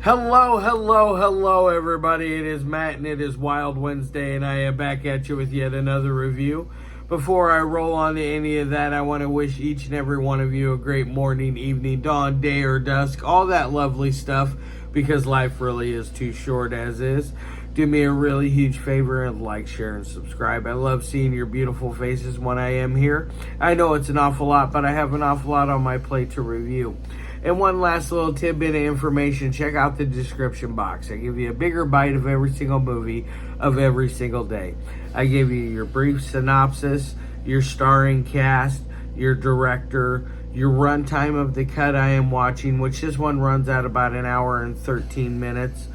Hello, everybody. It is Matt, and it is Wild Wednesday, and I am back at you with yet another review. Before I roll on to any of that, I want to wish each and every one of you a great morning, evening, dawn, day, or dusk, all that lovely stuff, because life really is too short as is. Do me a really huge favor and like, share, and subscribe. I love seeing your beautiful faces when I am here. I know it's an awful lot, but I have an awful lot on my plate to review. And one last little tidbit of information, check out the description box. I give you a bigger bite of every single movie of every single day. I give you your brief synopsis, your starring cast, your director, your runtime of the cut I am watching, which this one runs at about an hour and 13 minutes.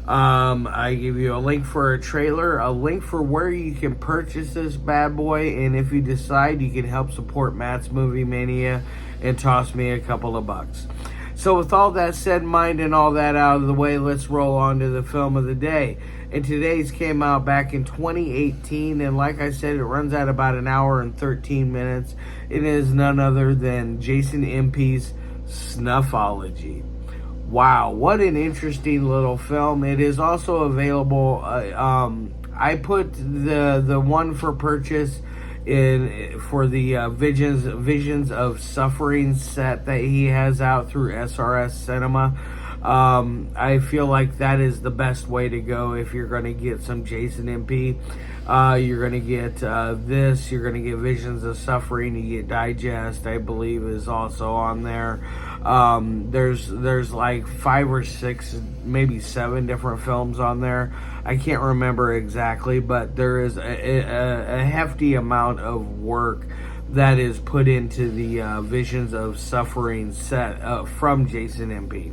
I give you a link for a trailer, a link for where you can purchase this bad boy, and if you decide, you can help support Matt's Movie Mania and toss me a couple of bucks. So with all that said in mind and all that out of the way, let's roll on to the film of the day. And today's came out back in 2018, and like I said, it runs at about an hour and 13 minutes. It is none other than Jason Impey's Snuffology. Wow, what an interesting little film. It is also available. I put the one for purchase in for the Visions of Suffering set that he has out through SRS Cinema. I feel like that is the best way to go if you're going to get some Jason Impey. You're going to get this. You're going to get Visions of Suffering. You get Digest, I believe, is also on there. There's like 5 or 6, maybe 7 different films on there. I can't remember exactly, but there is a hefty amount of work that is put into the Visions of Suffering set from Jason Impey.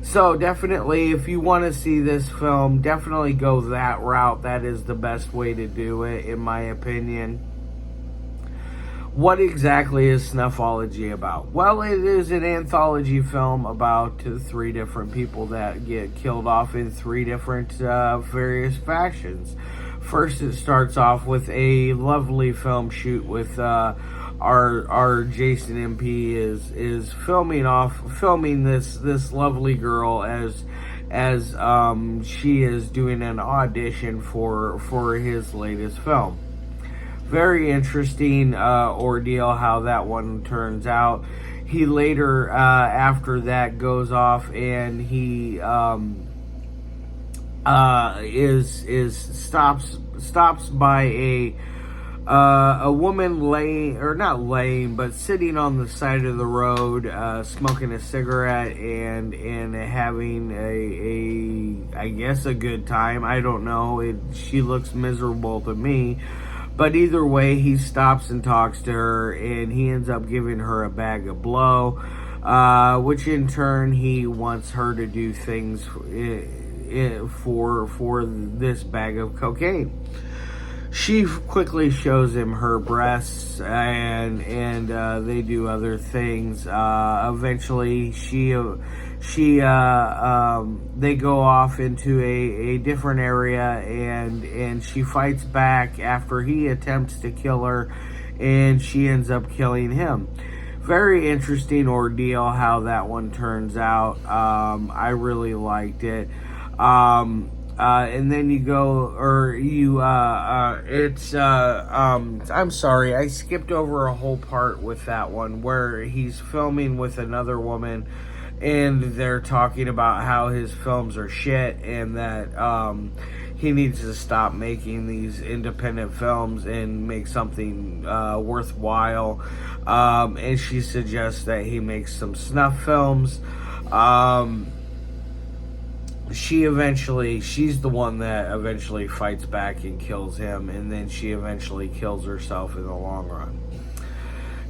So definitely, if you want to see this film, definitely go that route. That is the best way to do it, in my opinion. What exactly is Snuffology about? Well, it is an anthology film about 3 different people that get killed off in 3 different various factions. First, it starts off with a lovely film shoot with our Jason Impey is filming this lovely girl as she is doing an audition for his latest film. Very interesting ordeal how that one turns out. He later after that goes off and he stops by a woman but sitting on the side of the road, smoking a cigarette and having I guess a good time. I don't know. She looks miserable to me. But either way, he stops and talks to her, and he ends up giving her a bag of blow, which in turn he wants her to do things for this bag of cocaine. She quickly shows him her breasts, and they do other things. Eventually, they go off into a different area, and she fights back after he attempts to kill her, and she ends up killing him. Very interesting ordeal how that one turns out. I really liked it. And then I'm sorry, I skipped over a whole part with that one where he's filming with another woman, and they're talking about how his films are shit and that he needs to stop making these independent films and make something worthwhile. And she suggests that he makes some snuff films. She's the one that eventually fights back and kills him, and then she eventually kills herself in the long run.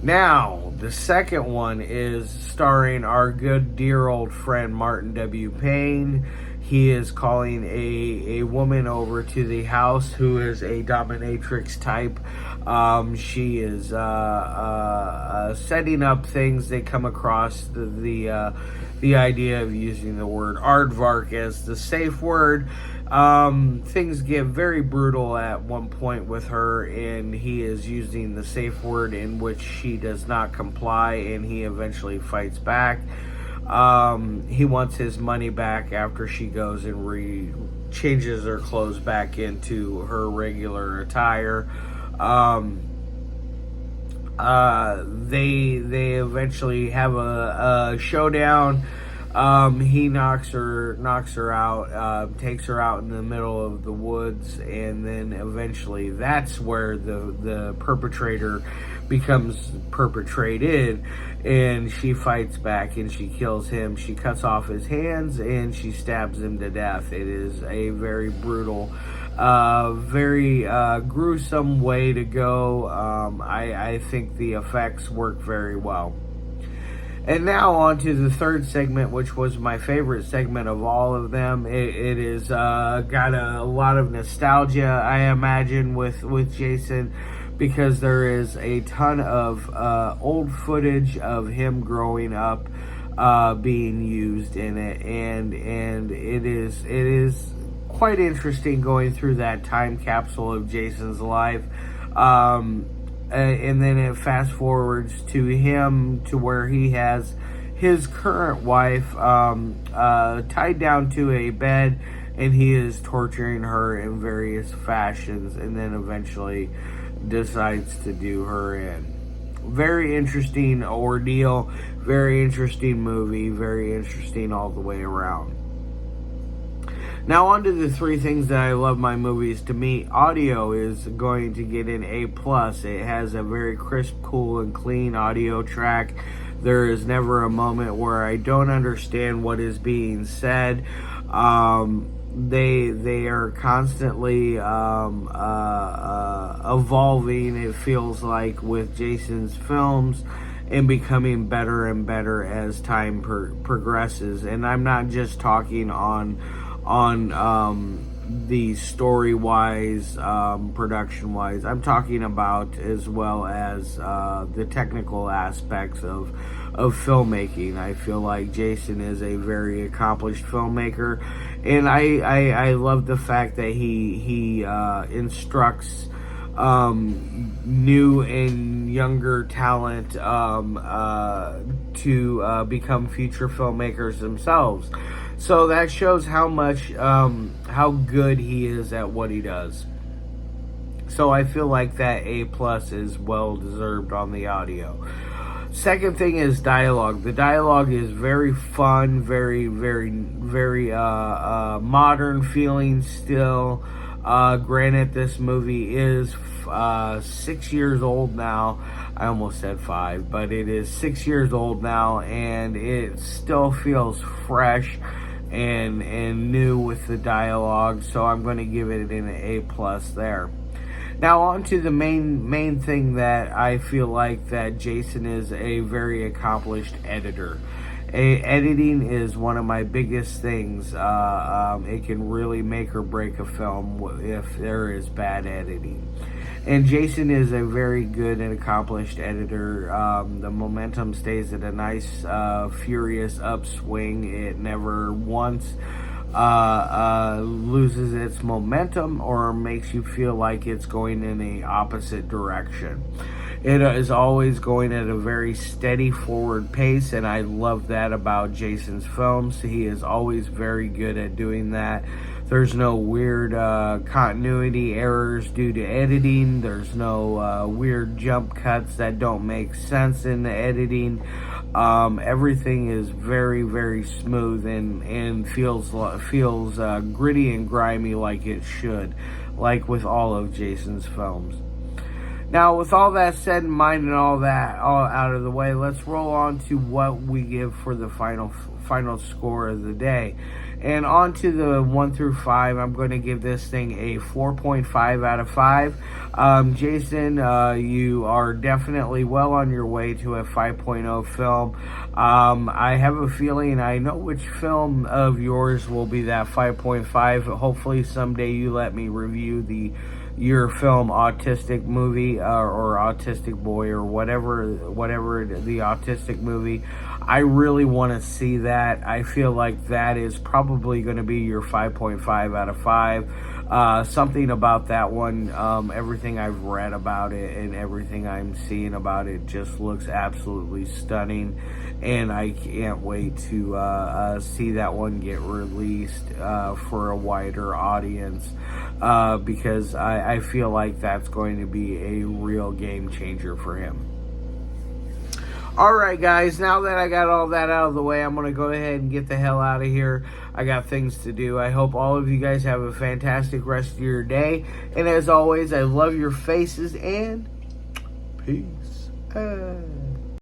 Now, the second one is starring our good dear old friend Martin W. Payne. He is calling a woman over to the house who is a dominatrix type. She is setting up things. They come across the idea of using the word aardvark as the safe word. Things get very brutal at one point with her, and he is using the safe word in which she does not comply, and he eventually fights back. He wants his money back after she goes and changes her clothes back into her regular attire. They eventually have a showdown. He knocks her out, takes her out in the middle of the woods, and then eventually that's where the perpetrator becomes perpetrated, and she fights back and she kills him. She cuts off his hands and she stabs him to death. It is a very brutal, very gruesome way to go. I think the effects work very well. And now on to the third segment, which was my favorite segment of all of them. It is got a lot of nostalgia, I imagine, with Jason, because there is a ton of old footage of him growing up being used in it, and it is quite interesting going through that time capsule of Jason's life. And then it fast forwards to him to where he has his current wife tied down to a bed, and he is torturing her in various fashions, and then eventually decides to do her in. Very interesting ordeal, very interesting movie, very interesting all the way around. Now on to the three things that I love my movies. To me, audio is going to get an A+. It has a very crisp, cool, and clean audio track. There is never a moment where I don't understand what is being said. They are constantly evolving, it feels like, with Jason's films, and becoming better and better as time progresses. And I'm not just talking on the story-wise, production-wise. I'm talking about as well as the technical aspects of filmmaking. I feel like Jason is a very accomplished filmmaker, and I love the fact that he instructs new and younger talent to become future filmmakers themselves. So that shows how much, how good he is at what he does. So I feel like that A+ is well deserved on the audio. Second thing is dialogue. The dialogue is very fun, very modern feeling still. Granted, this movie is 6 years old now. I almost said 5, but it is 6 years old now, and it still feels fresh and new with the dialogue, so I'm going to give it an A+ there. Now on to the main thing that I feel like that Jason is a very accomplished editor. Editing is one of my biggest things. It can really make or break a film if there is bad editing. And Jason is a very good and accomplished editor. The momentum stays at a nice, furious upswing. It never once loses its momentum or makes you feel like it's going in the opposite direction. It is always going at a very steady forward pace, and I love that about Jason's films. He is always very good at doing that. There's no weird continuity errors due to editing. There's no weird jump cuts that don't make sense in the editing. Everything is very smooth and feels gritty and grimy like it should, like with all of Jason's films. Now, with all that said in mind and all that all out of the way, let's roll on to what we give for the final score of the day. And on to the 1 through 5, I'm going to give this thing a 4.5 out of 5. Jason, you are definitely well on your way to a 5.0 film. I have a feeling I know which film of yours will be that 5.5. Hopefully someday you let me review your film Autistic Movie or Autistic Boy or whatever the autistic movie. I really want to see that. I feel like that is probably going to be your 5.5 out of 5. Something about that one, everything I've read about it and everything I'm seeing about it just looks absolutely stunning. And I can't wait to see that one get released for a wider audience, because I feel like that's going to be a real game changer for him. Alright guys, now that I got all that out of the way, I'm going to go ahead and get the hell out of here. I got things to do. I hope all of you guys have a fantastic rest of your day. And as always, I love your faces and peace.